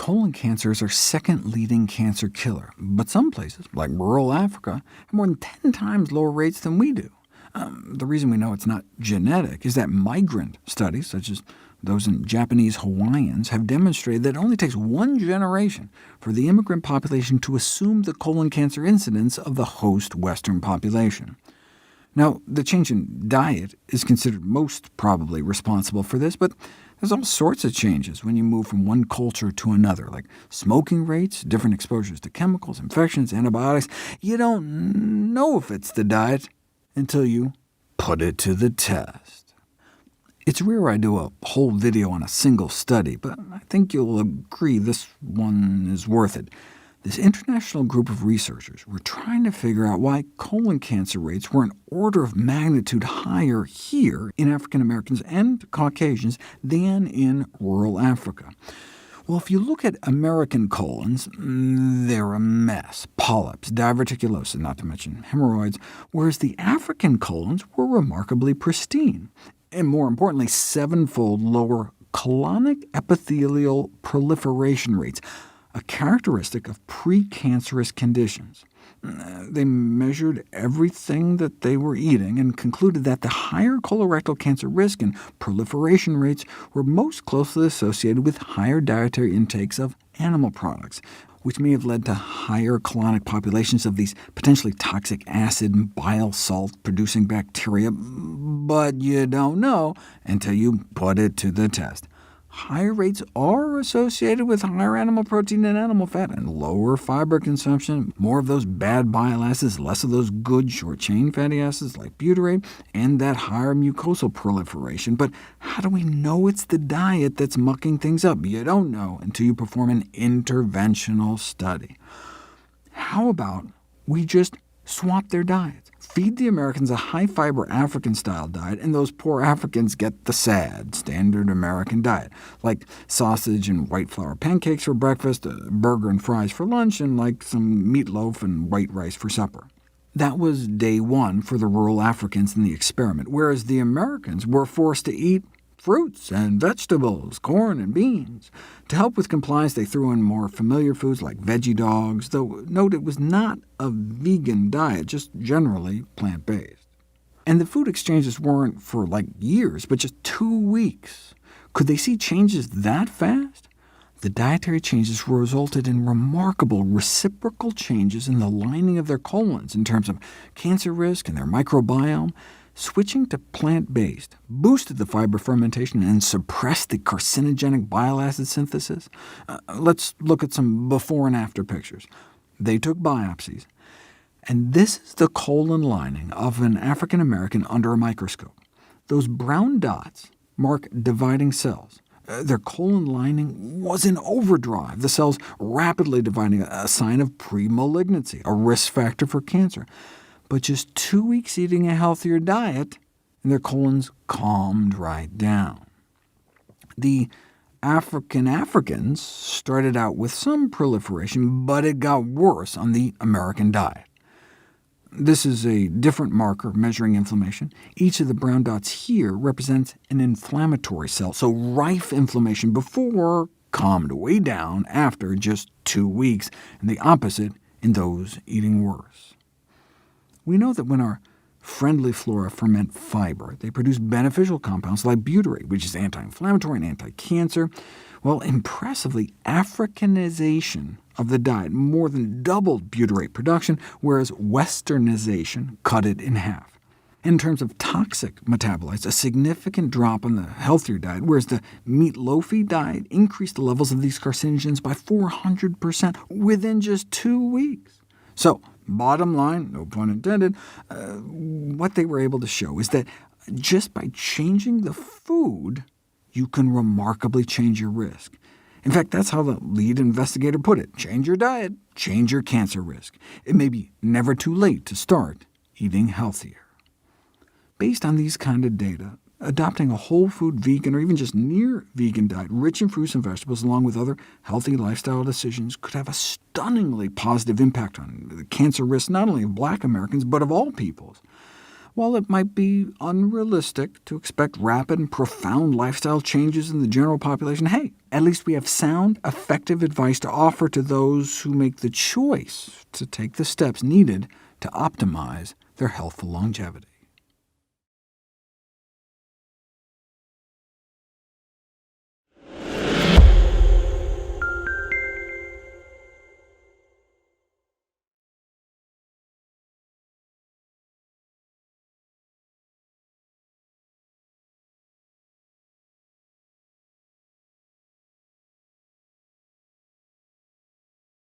colon cancer is our second leading cancer killer, but some places, like rural Africa, have more than 10 times lower rates than we do. The reason we know it's not genetic is that migrant studies, such as those in Japanese Hawaiians, have demonstrated that it only takes one generation for the immigrant population to assume the colon cancer incidence of the host Western population. Now, the change in diet is considered most probably responsible for this, but there's all sorts of changes when you move from one culture to another, like smoking rates, different exposures to chemicals, infections, antibiotics. You don't know if it's the diet until you put it to the test. It's rare I do a whole video on a single study, but I think you'll agree this one is worth it. This international group of researchers were trying to figure out why colon cancer rates were an order of magnitude higher here in African Americans and Caucasians than in rural Africa. Well, if you look at American colons, they're a mess. Polyps, diverticulosis, not to mention hemorrhoids, whereas the African colons were remarkably pristine, and more importantly, 7-fold lower colonic epithelial proliferation rates, a characteristic of precancerous conditions. They measured everything that they were eating and concluded that the higher colorectal cancer risk and proliferation rates were most closely associated with higher dietary intakes of animal products, which may have led to higher colonic populations of these potentially toxic acid and bile salt-producing bacteria, but you don't know until you put it to the test. Higher rates are associated with higher animal protein and animal fat, and lower fiber consumption, more of those bad bile acids, less of those good short-chain fatty acids like butyrate, and that higher mucosal proliferation. But how do we know it's the diet that's mucking things up? You don't know until you perform an interventional study. How about we just swap their diets? Feed the Americans a high-fiber African-style diet, and those poor Africans get the sad, standard American diet, like sausage and white flour pancakes for breakfast, a burger and fries for lunch, and like some meatloaf and white rice for supper. That was day one for the rural Africans in the experiment, whereas the Americans were forced to eat fruits and vegetables, corn and beans. To help with compliance, they threw in more familiar foods like veggie dogs, though note it was not a vegan diet, just generally plant-based. And the food exchanges weren't for like years, but just 2 weeks. Could they see changes that fast? The dietary changes resulted in remarkable reciprocal changes in the lining of their colons in terms of cancer risk and their microbiome. Switching to plant-based boosted the fiber fermentation and suppressed the carcinogenic bile acid synthesis. Let's look at some before and after pictures. They took biopsies, and this is the colon lining of an African American under a microscope. Those brown dots mark dividing cells. Their colon lining was in overdrive, the cells rapidly dividing, a sign of pre-malignancy, a risk factor for cancer. But just 2 weeks eating a healthier diet, and their colons calmed right down. The Africans started out with some proliferation, but it got worse on the American diet. This is a different marker measuring inflammation. Each of the brown dots here represents an inflammatory cell, so rife inflammation before, calmed way down after just 2 weeks, and the opposite in those eating worse. We know that when our friendly flora ferment fiber, they produce beneficial compounds like butyrate, which is anti-inflammatory and anti-cancer. Well, impressively, Africanization of the diet more than doubled butyrate production, whereas Westernization cut it in half. In terms of toxic metabolites, a significant drop on the healthier diet, whereas the meatloafy diet increased the levels of these carcinogens by 400% within just 2 weeks. So, bottom line, no pun intended, what they were able to show is that just by changing the food, you can remarkably change your risk. In fact, that's how the lead investigator put it. Change your diet, change your cancer risk. It may be never too late to start eating healthier. Based on these kind of data, adopting a whole food vegan or even just near vegan diet, rich in fruits and vegetables, along with other healthy lifestyle decisions, could have a stunningly positive impact on the cancer risk not only of Black Americans, but of all peoples. While it might be unrealistic to expect rapid and profound lifestyle changes in the general population, hey, at least we have sound, effective advice to offer to those who make the choice to take the steps needed to optimize their healthful longevity.